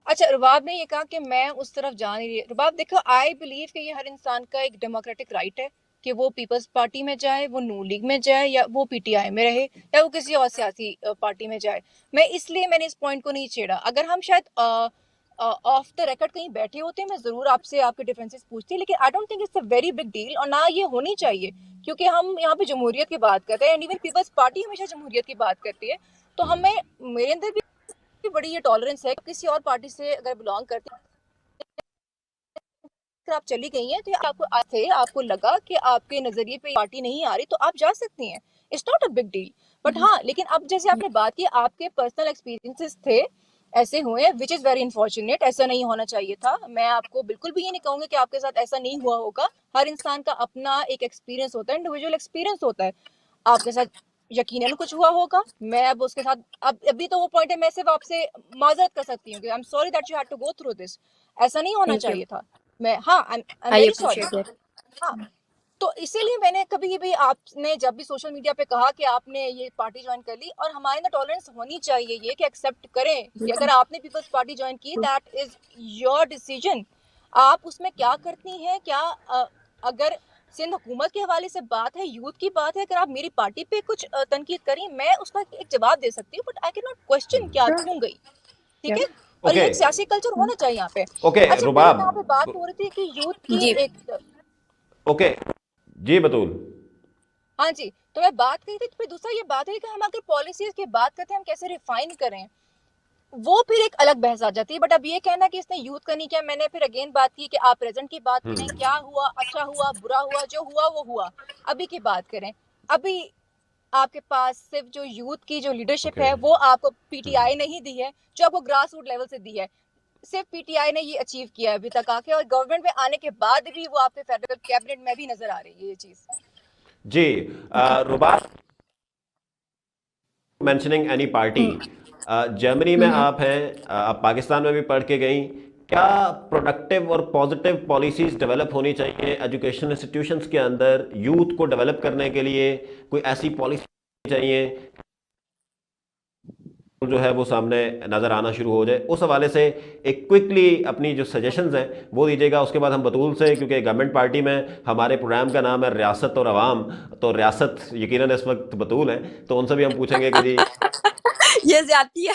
S2: अच्छा, रुबाब ने ये कहा कि मैं उस तरफ जा नहीं रही। रुबाब देखो, आई बिलीव कि ये हर इंसान का एक डेमोक्रेटिक राइट है कि वो पीपल्स पार्टी में जाए, वो नून लीग में जाए, या वो पीटीआई में रहे, या वो किसी और सियासी पार्टी में जाए। मैंने इस पॉइंट को नहीं छेड़ा। अगर हम शायद ऑफ द रिकॉर्ड कहीं बैठे होते, मैं जरूर आपसे आपके डिफरेंसेस पूछती, लेकिन आई don't think it's a very big deal, और ना ये होनी चाहिए, क्योंकि हम यहाँ पे जमहूरियत की बात करते हैं, एंड इवन पीपल्स पार्टी हमेशा जमहूरियत की बात करती है। तो हमें, मेरे अंदर भी बड़ी ये टॉलरेंस है, किसी और पार्टी से अगर बिलोंग करते हैं, अगर आप चली गई हैं तो आपको लगा कि आपके नजरिए पे पार्टी नहीं आ रही, तो आप जा सकती हैं। It's not a big deal. But हाँ, लेकिन अब जैसे आपने बात की, आपके पर्सनल एक्सपीरियंसेस थे, ऐसे हुए, विच इज वेरी अनफॉर्चुनेट। ऐसा नहीं होना चाहिए था। मैं आपको बिल्कुल भी ये नहीं कहूंगी कि आपके साथ ऐसा नहीं हुआ होगा। हर इंसान का अपना एक एक्सपीरियंस होता है, इंडिविजुअल एक्सपीरियंस होता है। आपके साथ यकीनन कुछ हुआ होगा। मैं अब उसके साथ, अब अभी तो वो पॉइंट है, मैं सिर्फ आपसे माजरत कर सकती हूँ कि I am sorry that you had to go through this. ऐसा नहीं होना
S3: थैंक यू,
S2: चाहिए था। मैं, हाँ, I am
S3: I
S2: very sorry.
S3: Appreciate that.
S2: हाँ, तो इसीलिए मैंने कभी भी, आपने जब भी सोशल मीडिया पे कहा कि आपने ये पार्टी ज्वाइन कर ली, और हमारे अंदर टॉलरेंस होनी चाहिए ये कि एक्सेप्ट करें कि अगर आपने पीपल्स पार्टी ज्वाइन की, दैट इज योर डिसीजन। आप उसमें क्या करती हैं, क्या अगर सिंध हुकूमत के हवाले से बात है, यूथ की बात है, अगर आप मेरी पार्टी पे कुछ तनकीद करी, मैं उसका एक जवाब दे सकती हूँ, but I can not question क्या क्यों गई। ठीक है, और
S1: ओके,
S2: ये एक सियासी कल्चर होना चाहिए यहाँ पे।
S1: ओके
S2: अच्छा, फिर
S1: रुबाब,
S2: यहाँ पे बात हो रही थी कि यूथ की
S3: जी,
S2: एक,
S1: ओके, जी बतूल।
S2: हाँ जी, तो मैं बात कही थी, तो फिर दूसरा ये बात है कि हम अगर पॉलिसीज की बात करते हैं, हम कैसे रिफाइन करें, वो फिर एक अलग बहस आ जाती है। बट अब ये कहना कि इसने यूथ का नहीं किया, मैंने फिर अगेन बात की कि आप प्रेजेंट की बात करें, क्या हुआ, अच्छा हुआ, बुरा हुआ, जो हुआ वो हुआ। अभी की बात करें, अभी आपके पास सिर्फ जो यूथ की जो लीडरशिप
S1: ओके,
S2: है, वो आपको पीटीआई नहीं दी है, जो आपको ग्रास रूट लेवल से दी है। सिर्फ पीटीआई ने ये अचीव किया है अभी तक आके, और गवर्नमेंट में आने के बाद भी वो आपके फेडरल कैबिनेट में भी नजर आ रही है ये चीज।
S1: जी, रुबाब, मेंशनिंग एनी पार्टी, जर्मनी में आप हैं, आप पाकिस्तान में भी पढ़ के गई, क्या प्रोडक्टिव और पॉजिटिव पॉलिसीज डेवलप होनी चाहिए एजुकेशन इंस्टीट्यूशंस के अंदर यूथ को डेवलप करने के लिए? कोई ऐसी पॉलिसी चाहिए जो है वो सामने नज़र आना शुरू हो जाए? उस हवाले से एक क्विकली अपनी जो सजेशंस हैं वो दीजिएगा। उसके बाद हम बतूल से, क्योंकि गवर्नमेंट पार्टी में हमारे प्रोग्राम का नाम है रियासत और अवाम, तो रियासत यकीनन इस वक्त बतूल है, तो उनसे भी हम पूछेंगे कि जी।
S3: ये ज्यादती है।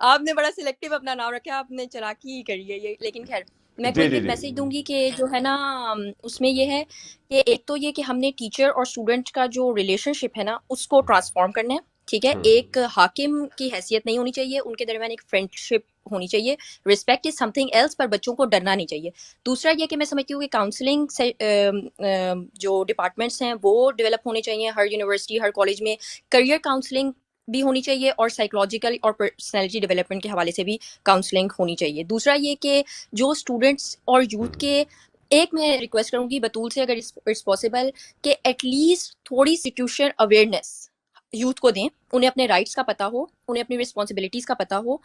S3: आपने बड़ा सिलेक्टिव अपना नाम रखा है, आपने चालाकी ही करी है ये, लेकिन खैर मैं
S1: जी
S3: क्विक
S1: जी
S3: एक
S1: जी।
S3: मैसेज दूंगी कि जो है ना, उसमें ये है कि एक तो ये कि हमने टीचर और स्टूडेंट का जो रिलेशनशिप है ना उसको ट्रांसफॉर्म करना है। ठीक है, एक हाकिम की हैसियत नहीं होनी चाहिए, उनके दरमियान एक फ्रेंडशिप होनी चाहिए। रिस्पेक्ट इज समथिंग एल्स, पर बच्चों को डरना नहीं चाहिए। दूसरा ये कि मैं समझती हूँ कि काउंसलिंग से जो डिपार्टमेंट्स हैं वो डेवलप होने चाहिए हर यूनिवर्सिटी, हर कॉलेज में। करियर काउंसलिंग भी होनी चाहिए और साइकोलॉजिकल और पर्सनैलिटी डेवलपमेंट के हवाले से भी काउंसलिंग होनी चाहिए। दूसरा ये कि जो स्टूडेंट्स और यूथ के, एक मैं रिक्वेस्ट करूंगी बतूल से, अगर इट्स पॉसिबल, कि एटलीस्ट थोड़ी सिचुएशन अवेयरनेस यूथ को दें, उन्हें अपने राइट्स का पता हो, उन्हें अपनी रिस्पॉन्सिबिलिटीज का पता हो।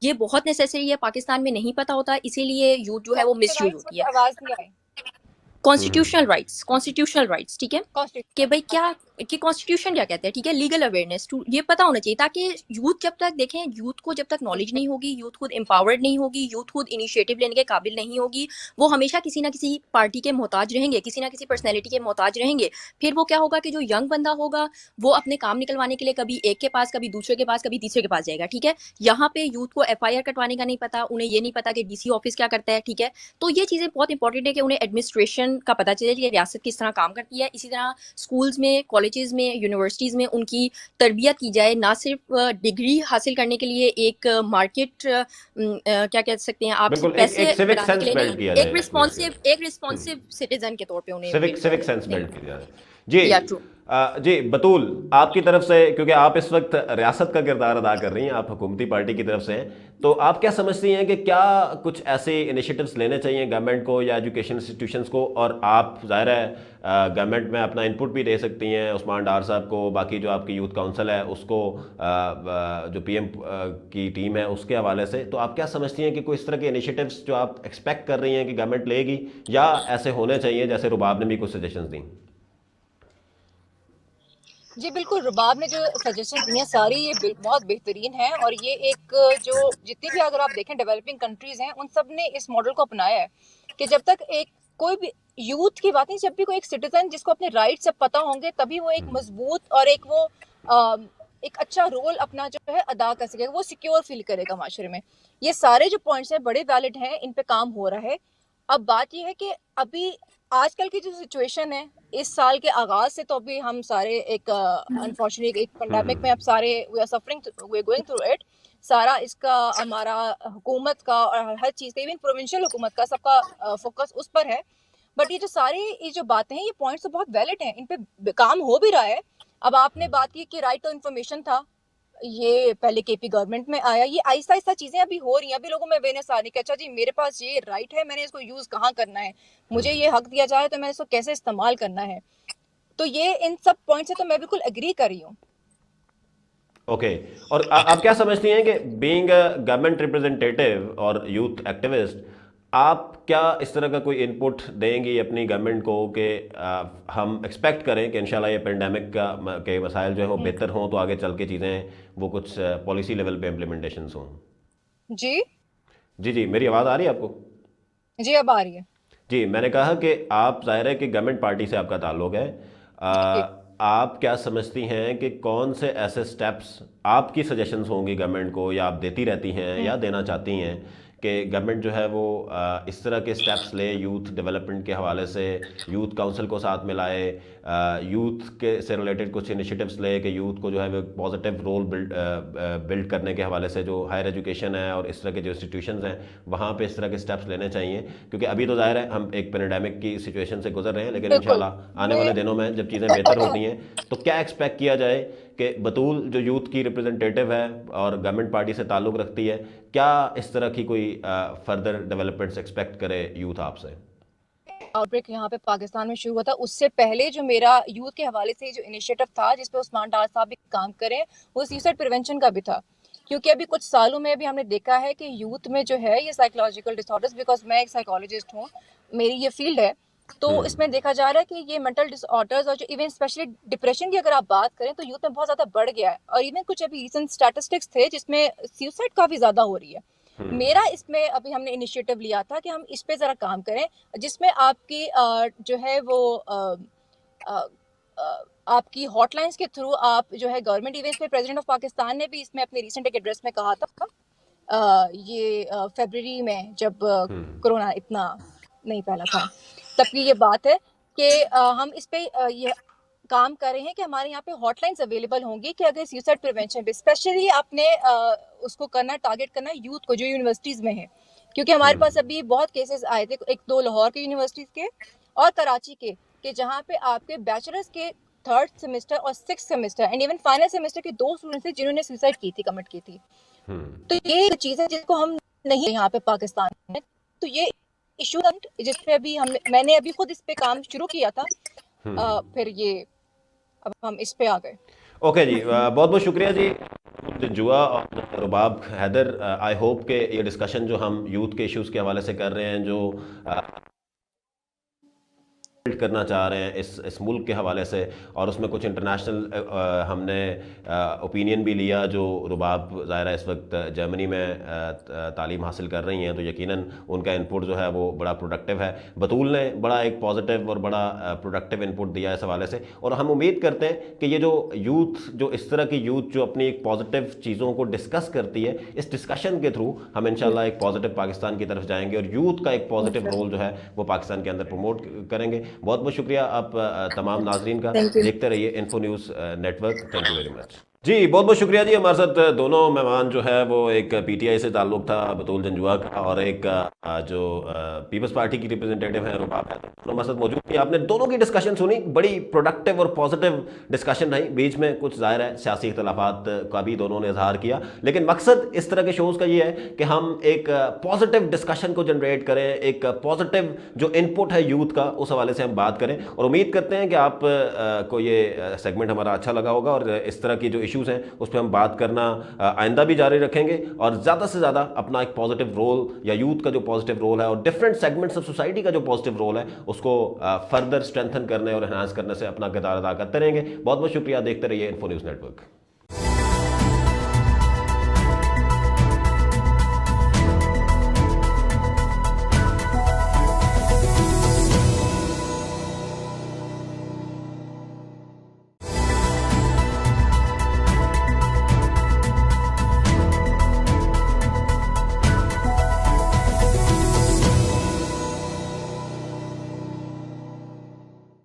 S3: ये बहुत नेसेसरी है, पाकिस्तान में नहीं पता होता, इसीलिए यूथ जो है वो मिसयूज होती है।
S2: आवाज नहीं आई।
S3: कॉन्स्टिट्यूशनल राइट्स, ठीक है, कि भाई क्या कि कॉन्स्टिट्यूशन क्या कहता है, ठीक है, लीगल अवेयरनेस ये पता होना चाहिए, ताकि यूथ जब तक देखें, यूथ को जब तक नॉलेज नहीं होगी, यूथ खुद एम्पावर्ड नहीं होगी, यूथ खुद इनिशिएटिव लेने के काबिल नहीं होगी, वो हमेशा किसी ना किसी पार्टी के मोहताज रहेंगे, किसी ना किसी पर्सनैलिटी के मोहताज रहेंगे। फिर वो क्या होगा कि जो यंग बंदा होगा वो अपने काम निकलवाने के लिए कभी एक के पास, कभी दूसरे के पास, कभी तीसरे के पास जाएगा, ठीक है। यहाँ पे यूथ को FIR कटवाने का नहीं पता, उन्हें ये नहीं पता कि DC ऑफिस क्या करता है, ठीक है। तो ये चीज़ें बहुत इंपॉर्टेंट है कि उन्हें एडमिनिस्ट्रेशन का पता चले कि रियासत किस तरह काम करती है। इसी तरह स्कूल्स में, कॉलेजेस में, यूनिवर्सिटीज़ में उनकी तरबियत की जाए, ना सिर्फ डिग्री हासिल करने के लिए एक मार्केट क्या कह सकते हैं आप,
S1: बिल्कुल,
S3: पैसे
S1: एक सिविक
S3: बनाने
S1: सेंस
S3: के लिए
S1: बिल्ड
S3: नहीं,
S1: किया
S3: एक
S1: जाए,
S3: रिस्पॉन्सिव सिटीजन के तौर पे उन्हें
S1: सिविक सेंस बिल्ड किया जाए। जी
S3: या ट्रू।
S1: जी बतूल, आपकी तरफ से, क्योंकि आप इस वक्त रियासत का किरदार अदा कर रही हैं, आप हुकूमती पार्टी की तरफ से हैं, तो आप क्या समझती हैं कि क्या कुछ ऐसे इनिशिएटिव्स लेने चाहिए गवर्नमेंट को या एजुकेशन इंस्टीट्यूशंस को? और आप ज़ाहिर है गवर्नमेंट में अपना इनपुट भी दे सकती हैं, उस्मान डार साहब को, बाकी जो आपकी यूथ काउंसिल है उसको, जो PM की टीम है उसके हवाले से। तो आप क्या समझती हैं कि कोई इस तरह के इनिशिएटिव्स जो आप एक्सपेक्ट कर रही हैं कि गवर्नमेंट लेगी, या ऐसे होने चाहिए जैसे रुबाब ने भी कुछ सजेशंस दी?
S2: जी बिल्कुल, रुबाब ने जो सजेशन दी हैं सारी ये बहुत बेहतरीन है, और ये एक जो जितनी भी अगर आप देखें डेवलपिंग कंट्रीज हैं उन सब ने इस मॉडल को अपनाया है कि जब तक एक कोई भी यूथ की बात नहीं, जब भी कोई एक सिटीजन जिसको अपने राइट सब पता होंगे तभी वो एक मजबूत और एक वो एक अच्छा रोल अपना जो है अदा कर सकेगा, वो सिक्योर फील करेगा माशरे में। ये सारे जो पॉइंट्स हैं बड़े वैलिड हैं, इन पे काम हो रहा है। अब बात ये है कि अभी आजकल की जो सिचुएशन है, इस साल के आगाज से तो अभी हम सारे एक अनफॉर्चुनेटली एक पेंडेमिक में अब सारे we are suffering, we are going through it. सारा इसका हमारा हुकूमत का और हर चीज का, इवन प्रोविंशियल हुकूमत का, सबका फोकस उस पर है। बट ये जो सारे ये जो बातें हैं, ये पॉइंट्स तो बहुत वैलिड हैं, इन पे काम हो भी रहा है। अब आपने बात की कि राइट टू इन्फॉर्मेशन था, ये पहले KP गवर्नमेंट में आया, ये आहिस्ता आहिस्ता चीजें अभी हो रही हैं। अभी लोगों में अवेयरनेस आ रही है कि अच्छा जी मेरे पास ये राइट है, मैंने इसको यूज कहाँ करना है, मुझे ये हक दिया जाए तो मैं इसको कैसे इस्तेमाल करना है। तो ये इन सब पॉइंट से तो मैं बिल्कुल एग्री कर रही हूँ।
S1: ओके, और आप क्या समझती हैं कि बीइंग अ गवर्नमेंट रिप्रेजेंटेटिव और यूथ एक्टिविस्ट, आप क्या इस तरह का कोई इनपुट देंगी अपनी गवर्नमेंट को कि हम एक्सपेक्ट करें कि इंशाल्लाह ये पेंडेमिक के मसाइल जो है वो बेहतर हों, तो आगे चल के चीज़ें वो कुछ पॉलिसी लेवल पे इम्प्लीमेंटेशंस हों?
S2: जी
S1: जी जी, मेरी आवाज़ आ रही है आपको?
S2: जी अब आ रही है।
S1: जी, मैंने कहा कि आप, ज़ाहिर है कि गवर्नमेंट पार्टी से आपका ताल्लुक है,
S2: जी
S1: आप क्या समझती हैं कि कौन से ऐसे स्टेप्स आपकी सजेशंस होंगी गवर्नमेंट को, या आप देती रहती हैं या देना चाहती हैं कि गवर्नमेंट जो है वो इस तरह के स्टेप्स ले यूथ डेवलपमेंट के हवाले से, यूथ काउंसिल को साथ में लाए, यूथ के से रिलेटेड कुछ इनिशिएटिव्स ले कि यूथ को जो है वो पॉजिटिव रोल बिल्ड करने के हवाले से, जो हायर एजुकेशन है और इस तरह के जो इंस्टीट्यूशंस हैं वहाँ पे इस तरह के स्टेप्स लेने चाहिए? क्योंकि अभी तो ज़ाहिर है हम एक पेंडेमिक की सिचुएशन से गुजर रहे हैं, लेकिन
S2: बिल्कुल।
S1: इंशाल्लाह आने वाले दिनों में जब चीज़ें बेहतर होती हैं तो क्या एक्सपेक्ट किया जाए कि बतूल जो यूथ की रिप्रेजेंटेटिव है और गवर्नमेंट पार्टी से ताल्लुक़ रखती है, क्या इस तरह की कोई फर्दर डेवलपमेंट्स एक्सपेक्ट करे यूथ आपसे?
S2: आउटब्रेक यहाँ पे पाकिस्तान में शुरू हुआ था, उससे पहले जो मेरा यूथ के हवाले से जो इनिशिएटिव था जिसपे उस्मान डार साहब भी काम करें, वो सुसाइड प्रिवेंशन का भी था। क्योंकि अभी कुछ सालों में भी हमने देखा है कि यूथ में जो है ये साइकोलॉजिकल डिसऑर्डर्स, बिकॉज मैं एक साइकोलॉजिस्ट हूँ, मेरी ये फील्ड है, तो इसमें देखा जा रहा है कि ये मेंटल डिसऑर्डर्स और जो इवन स्पेशली डिप्रेशन की अगर आप बात करें तो यूथ में बहुत ज़्यादा बढ़ गया है। और इवन कुछ अभी रिसेंट स्टैटिस्टिक्स थे जिसमें सुसाइड काफ़ी ज़्यादा हो रही है। मेरा इसमें अभी हमने इनिशिएटिव लिया था कि हम इस पे ज़रा काम करें, जिसमें आपकी जो है वो आपकी हॉटलाइंस के थ्रू आप जो है गवर्नमेंट इवेंट्स में, प्रेसिडेंट ऑफ पाकिस्तान ने भी इसमें अपने रिसेंट एक एड्रेस में कहा था, ये फरवरी में जब कोरोना इतना नहीं फैला था, तब की ये बात है कि हम इस पे ये काम कर रहे हैं कि हमारे यहाँ पे हॉटलाइंस अवेलेबल होंगी कि अगर सुसाइड प्रिवेंशन पे स्पेशली आपने उसको करना, टारगेट करना यूथ को जो यूनिवर्सिटीज़ में है। क्योंकि हमारे पास अभी बहुत केसेस आए थे, एक दो लाहौर के यूनिवर्सिटीज़ के और कराची के, कि जहाँ पे आपके बैचलर्स के थर्ड सेमेस्टर और six semester and even final semester के 2 स्टूडेंट्स थे जिन्होंने सुसाइड की थी, कमिट की थी। तो ये चीज़ है जिसको हम नहीं यहाँ पे पाकिस्तान में, तो ये इशू जिस पे अभी मैंने अभी खुद इस पे काम शुरू किया था, फिर ये अब हम इस पे आ गए।
S1: ओके जी, बहुत बहुत शुक्रिया जी जुआ और रुबाब हैदर। आई होप के ये डिस्कशन जो हम यूथ के इश्यूज़ के हवाले से कर रहे हैं, जो करना चाह रहे हैं इस मुल्क के हवाले से, और उसमें कुछ इंटरनेशनल हमने ओपिनियन भी लिया। जो रुबाब ज़ाहिर है इस वक्त जर्मनी में तालीम हासिल कर रही हैं, तो यकीनन उनका इनपुट जो है वो बड़ा प्रोडक्टिव है। बतूल ने बड़ा एक पॉजिटिव और बड़ा प्रोडक्टिव इनपुट दिया इस हवाले से, और हम उम्मीद करते हैं कि ये जो यूथ, जो इस तरह की यूथ जो अपनी एक पॉजिटिव चीज़ों को डिस्कस करती है, इस डिस्कशन के थ्रू हम इंशाल्लाह एक पॉजिटिव पाकिस्तान की तरफ जाएंगे और यूथ का एक पॉजिटिव रोल जो है वो पाकिस्तान के अंदर प्रमोट करेंगे। बहुत बहुत शुक्रिया आप तमाम नाजरीन का।
S3: Thank you.
S1: देखते रहिए info news network. Thank you very much जी, बहुत बहुत शुक्रिया जी। हमारे साथ दोनों मेहमान जो है वो एक पीटीआई से ताल्लुक़ था बतूल जंजुआ का, और एक जो पीपल्स पार्टी की रिप्रेजेंटेटिव है रुबाब है, दोनों हमारे साथ मौजूद थी। आपने दोनों की डिस्कशन सुनी, बड़ी प्रोडक्टिव और पॉजिटिव डिस्कशन रही। बीच में कुछ ज़ाहिर है सियासी इख्तलाफात का भी दोनों ने इजहार किया, लेकिन मकसद इस तरह के शोज़ का ये है कि हम एक पॉजिटिव डिस्कशन को जनरेट करें, एक पॉजिटिव जो इनपुट है यूथ का उस हवाले से हम बात करें। और उम्मीद करते हैं कि आप को ये सेगमेंट हमारा अच्छा लगा होगा, और इस तरह की जो इश्यूज़ हैं उस पर हम बात करना आइंदा भी जारी रखेंगे, और ज़्यादा से ज़्यादा अपना एक पॉजिटिव रोल या यूथ का जो पॉजिटिव रोल है और डिफरेंट सेगमेंट्स ऑफ सोसाइटी का जो पॉजिटिव रोल है उसको फर्दर स्ट्रेंथन करने और एनहांस करने से अपना किरदार अदा करते रहेंगे। बहुत बहुत शुक्रिया। देखते रहिए इन्फो न्यूज़ नेटवर्क।